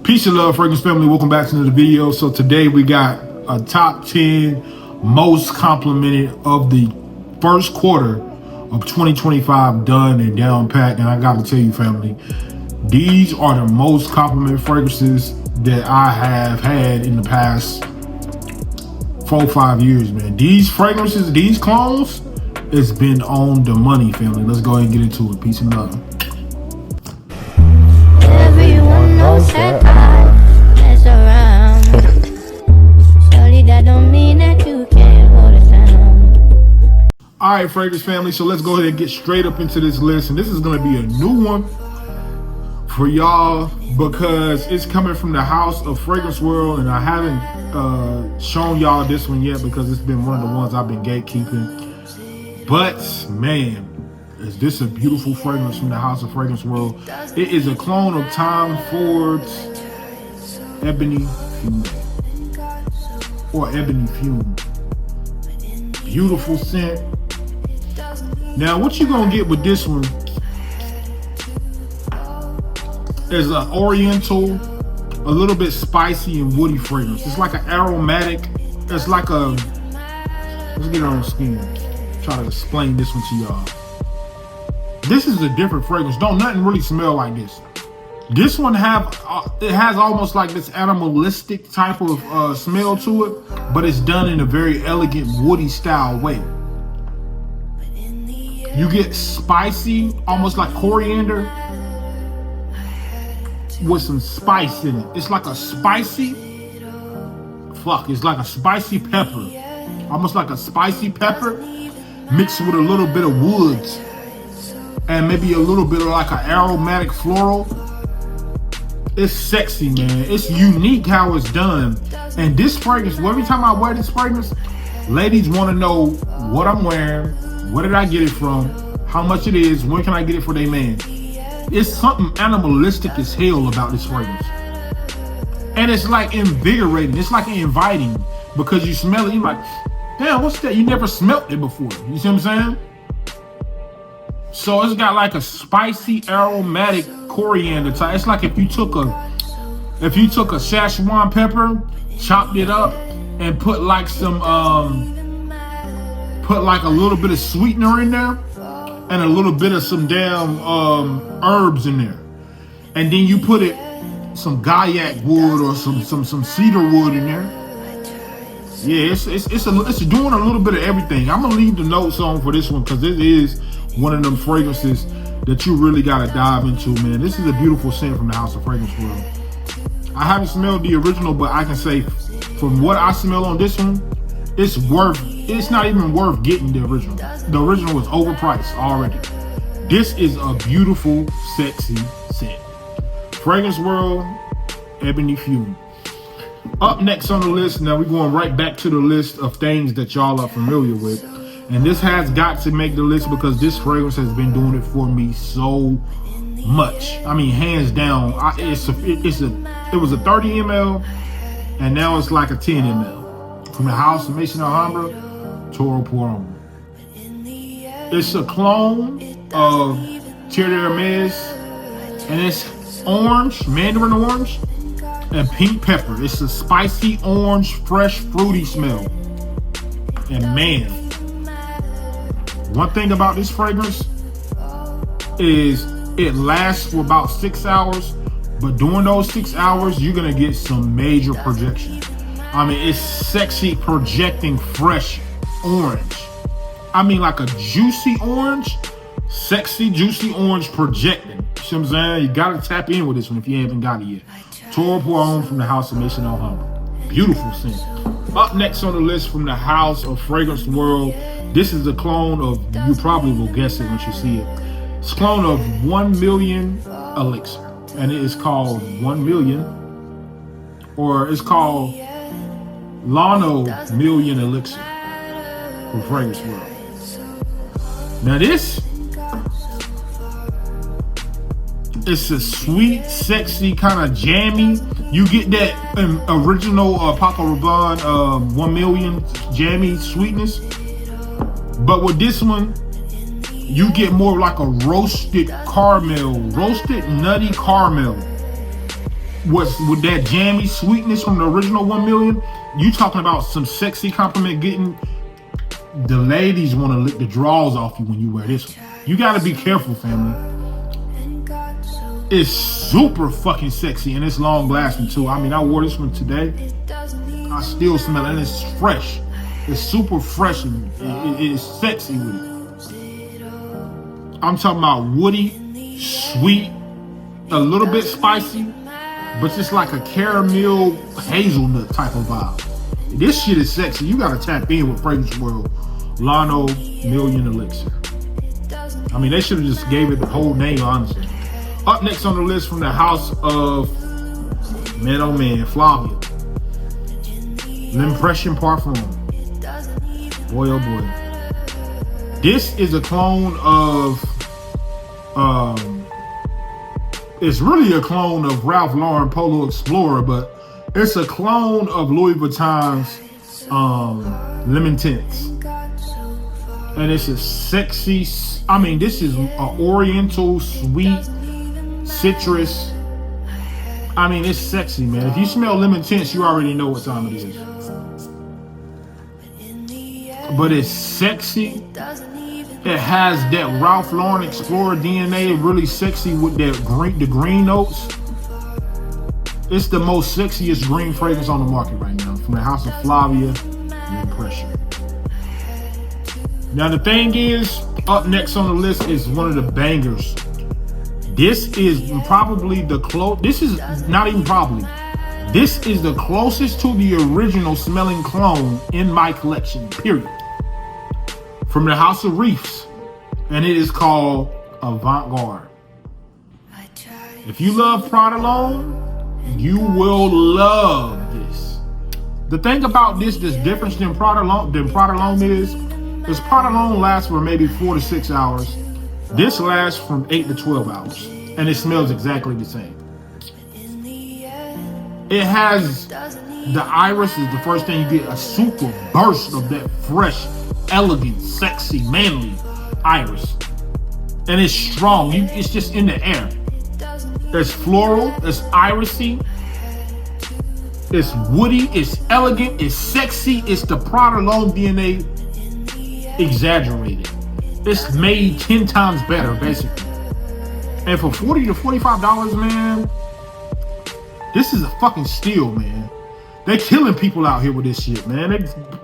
Peace and love, fragrance family. Welcome back to another video. So today we got a top 10 most complimented of the first quarter of 2025 done and down pat. And I got to tell you, family, these are the most complimented fragrances that I have had in the past 4-5 years, man. These fragrances, these clones, it's been on the money, family. Let's go ahead and get into it. Peace and love. Everyone knows that I mess around. Surely that don't mean that you can't hold it down. All right, fragrance family. So let's go ahead and get straight up into this list. And this is going to be a new one for y'all because it's coming from the house of Fragrance World. And I haven't shown y'all this one yet because it's been one of the ones I've been gatekeeping. But man, is this a beautiful fragrance from the house of Fragrance World. It is a clone of Tom Ford's Ebony Fume, or Ebony Fume. Beautiful scent. Now what you gonna get with this one is an oriental, a little bit spicy and woody fragrance. It's like an aromatic, it's like a, let's get it on the skin. Try to explain this one to y'all. This is a different fragrance. Don't nothing really smell like this. This one it has almost like this animalistic type of smell to it, but it's done in a very elegant woody style way. You get spicy, almost like coriander, with some spice in it. It's like a spicy, it's like a spicy pepper, almost like a spicy pepper mixed with a little bit of woods. And maybe a little bit of like an aromatic floral. It's sexy, man. It's unique how it's done. And this fragrance, every time I wear this fragrance, ladies want to know what I'm wearing, where did I get it from, how much it is, when can I get it for their man. It's something animalistic as hell about this fragrance. And it's like invigorating. It's like inviting because you smell it, you're like, damn, what's that? You never smelt it before. You see what I'm saying? So it's got like a spicy aromatic coriander type. It's like if you took a Szechuan pepper, chopped it up, and put like some put like a little bit of sweetener in there, and a little bit of some damn herbs in there, and then you put some gaiac wood or some cedar wood in there. Yeah, it's doing a little bit of everything. I'm gonna leave the notes on for this one because it is one of them fragrances that you really gotta dive into, man. This is a beautiful scent from the house of Fragrance World. I haven't smelled the original, but I can say from what I smell on this one, it's not even worth getting the original. The original was overpriced already. This is a beautiful, sexy scent. Fragrance World, Ebony Fume. Up next on the list, now we're going right back to the list of things that y'all are familiar with. And this has got to make the list because this fragrance has been doing it for me so much. I mean, hands down, it was a 30 ml and now it's like a 10 ml. From the house of Maison Alhambra, Toro Poiron. It's a clone of Terre and it's orange, mandarin orange, and pink pepper. It's a spicy orange, fresh, fruity smell. And man, one thing about this fragrance is it lasts for about 6 hours, but during those 6 hours, you're gonna get some major projection. I mean, it's sexy projecting fresh orange. I mean, like a juicy orange, sexy, juicy orange projecting. You see what I'm saying? You gotta tap in with this one if you haven't got it yet. Toro Poiron from the house of Maison Alhambra. Beautiful scent. Up next on the list from the house of Fragrance World, this is a clone of, you probably will guess it once you see it. It's a clone of 1 Million Elixir. And it is called 1 Million, or it's called Lano Million Elixir from Fragrance World. Now this, it's a sweet, sexy, kind of jammy. You get that original Paco Rabanne 1 Million jammy sweetness. But with this one, you get more like a roasted caramel, roasted nutty caramel. what's with that jammy sweetness from the original 1 million. You talking about some sexy compliment getting. The ladies want to lick the drawers off you when you wear this one. You got to be careful, family. It's super fucking sexy and it's long lasting too. I mean, I wore this one today. I still smell it and it's fresh. It's super fresh and it is sexy with it. I'm talking about woody, sweet, a little bit spicy, but just like a caramel hazelnut type of vibe. This shit is sexy. You gotta tap in with Fragrance World Lano Million Elixir. I mean, they should have just gave it the whole name, honestly. Up next on the list from the house of man, oh man, Flavia L'Impression Parfum. Boy, oh boy. This is a clone of, it's really a clone of Ralph Lauren Polo Explorer, but it's a clone of Louis Vuitton's Lemon Tints. And it's a sexy, I mean, this is an oriental, sweet, citrus. I mean, it's sexy, man. If you smell lemon tints, you already know what time it is. But it's sexy. It has that Ralph Lauren Explorer DNA, really sexy with that the green notes. It's the most sexiest green fragrance on the market right now from the house of Flavia Impression. Now the thing is, up next on the list is one of the bangers. This is probably this is not even probably. This is the closest to the original smelling clone in my collection, period. From the house of Reefs, and it is called Avant-Garde. If you love Prada-L'Homme, you will love this. The thing about this difference than Prada-L'Homme is Prada-L'Homme lasts for maybe 4 to 6 hours. This lasts from 8 to 12 hours, and it smells exactly the same. It has the iris is the first thing you get, a super burst of that fresh, elegant, sexy, manly iris, and it's strong. It's just in the air. It's floral, it's irisy, it's woody, it's elegant, it's sexy. It's the Prada-L'Homme DNA exaggerated. It's made 10 times better, basically. And for $40 to $45, man, this is a fucking steal, man. They killing people out here with this shit, man. They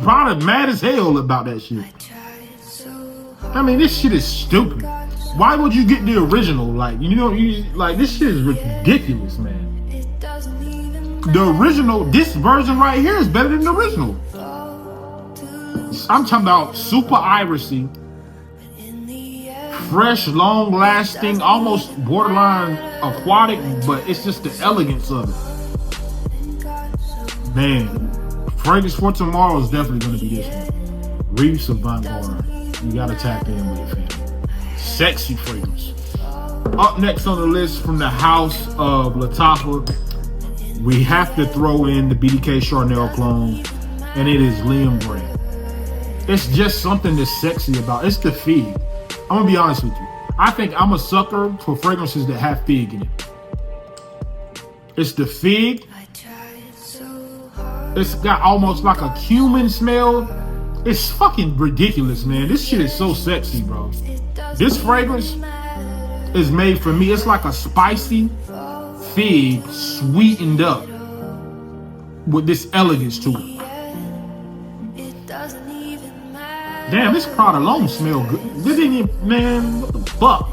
probably mad as hell about that shit. I mean, this shit is stupid. Why would you get the original? Like, like this shit is ridiculous, man. The original, this version right here is better than the original. I'm talking about super irisy, fresh, long lasting, almost borderline aquatic, but it's just the elegance of it. Man, fragrance for tomorrow is definitely going to be this one. Reef Avant. You got to tap in with it, fam. Sexy fragrance. Up next on the list from the house of Lattafa, we have to throw in the BDK Charnel clone, and it is Liam Gray. It's just something that's sexy about it. It's the fig. I'm gonna be honest with you. I think I'm a sucker for fragrances that have fig in it. It's the fig. It's got almost like a cumin smell. It's fucking ridiculous, man. This shit is so sexy, bro. This fragrance is made for me. It's like a spicy fig sweetened up with this elegance to it. Damn, this Prada-L'Homme smell good. This ain't even, man, what the fuck?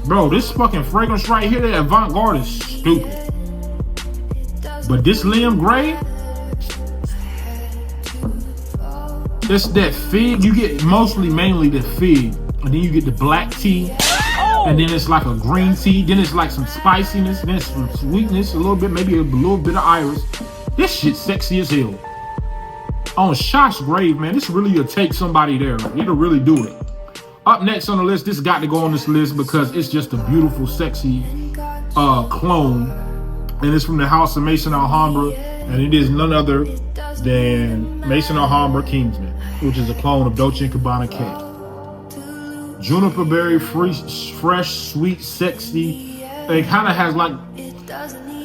Bro, this fucking fragrance right here, that Avant-Garde is stupid. But this Liam Gray, it's that fig. You get mainly the fig. And then you get the black tea. And then it's like a green tea. Then it's like some spiciness. Then it's some sweetness, a little bit, maybe a little bit of iris. This shit's sexy as hell. On Shosh grave, man, this really will take somebody there. It'll really do it. Up next on the list, this got to go on this list because it's just a beautiful, sexy clone. And it's from the house of Maison Alhambra. And it is none other than Maison Alhambra Kingsman, which is a clone of Dolce & Gabbana K. Juniper berry, fresh, sweet, sexy. It kind of has like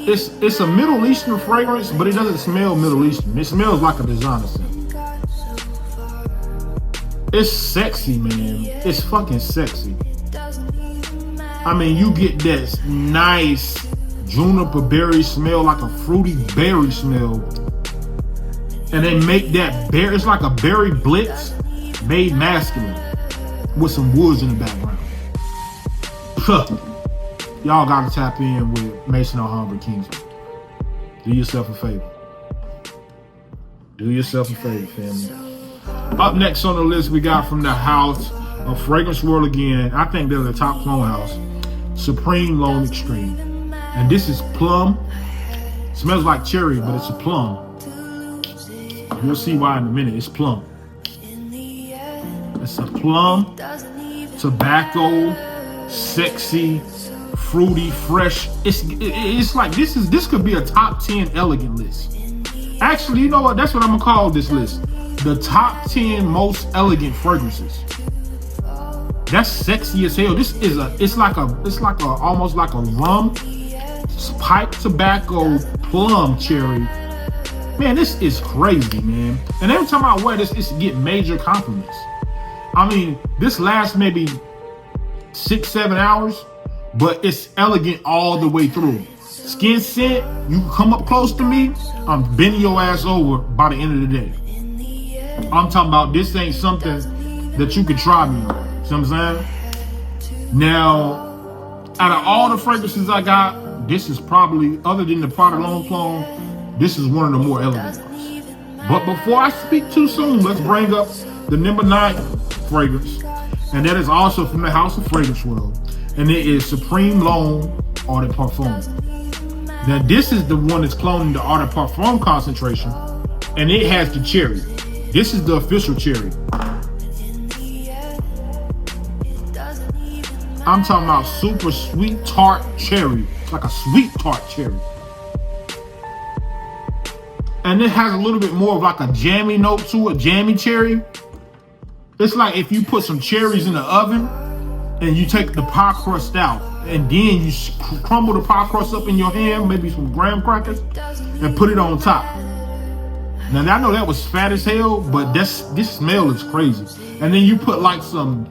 it's a Middle Eastern fragrance, but it doesn't smell Middle Eastern. It smells like a designer scent. It's sexy, man. It's fucking sexy. I mean, you get this nice juniper berry smell, like a fruity berry smell. And they make that berry, it's like a berry blitz made masculine with some woods in the background. Y'all gotta tap in with Maison, Alhambra, Kingsman. Do yourself a favor. Do yourself a favor, family. Up next on the list, we got from the house of Fragrance World again. I think they're the top clone house. Supreme Lone Extreme. And this is Plum. Smells like cherry, but it's a plum. You'll see why in a minute. It's plum. It's a plum, tobacco, sexy, fruity, fresh. It's like this could be a top 10 elegant list. Actually, you know what? That's what I'm gonna call this list. The top 10 most elegant fragrances. That's sexy as hell. This is it's like a almost like a rum, pipe tobacco, plum cherry. Man, this is crazy, man. And every time I wear this, it's get major compliments. I mean, this lasts maybe 6-7 hours, but it's elegant all the way through. Skin scent, you come up close to me, I'm bending your ass over by the end of the day. I'm talking about this ain't something that you can try me on. See what I'm saying? Now, out of all the fragrances I got, this is probably, other than the Prada Lone Clone, this is one of the more elegant ones. But before I speak too soon, let's bring up the number 9 fragrance. And that is also from the House of Fragrance World. And it is Supreme Lone Eau de Parfum. Now this is the one that's cloning the Eau de Parfum concentration. And it has the cherry. This is the official cherry. I'm talking about super sweet tart cherry. It's like a sweet tart cherry. And it has a little bit more of like a jammy note to it, jammy cherry. It's like if you put some cherries in the oven and you take the pie crust out and then you crumble the pie crust up in your hand, maybe some graham crackers, and put it on top. Now I know that was fat as hell, but this smell is crazy. And then you put like some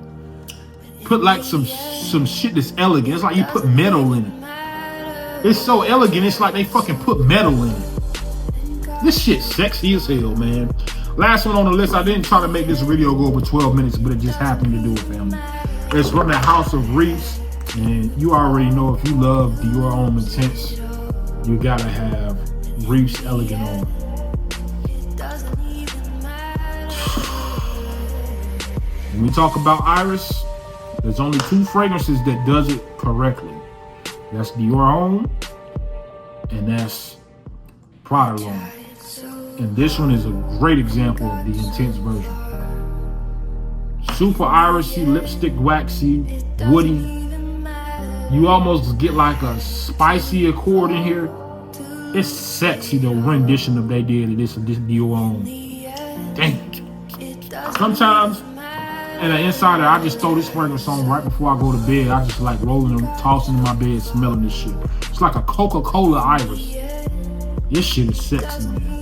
shit that's elegant. It's like you put metal in it. It's so elegant, it's like they fucking put metal in it. This shit's sexy as hell, man. Last one on the list, I didn't try to make this video go over 12 minutes, but it just happened to do it, family. It's from the House of Reefs, and you already know if you love Dior Homme Intense, you gotta have Reef's Elegant on. When we talk about Iris, there's only 2 fragrances that does it correctly. That's Dior Homme, and that's Prada Lone. And this one is a great example of the intense version. Super irisy, lipstick waxy, woody. You almost get like a spicy accord in here. It's sexy, the rendition of they did of this Dior Homme. Dang. Sometimes, and an insider, I just throw this fragrance on right before I go to bed. I just like rolling them, tossing in my bed, smelling this shit. It's like a Coca-Cola iris. This shit is sexy, man.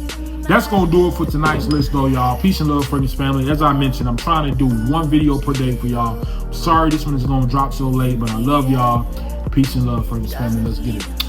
That's gonna do it for tonight's list though, y'all. Peace and love, Fragrance family. As I mentioned, I'm trying to do 1 video per day for y'all. Sorry this one is gonna drop so late, but I love y'all. Peace and love, Fragrance family. Let's get it.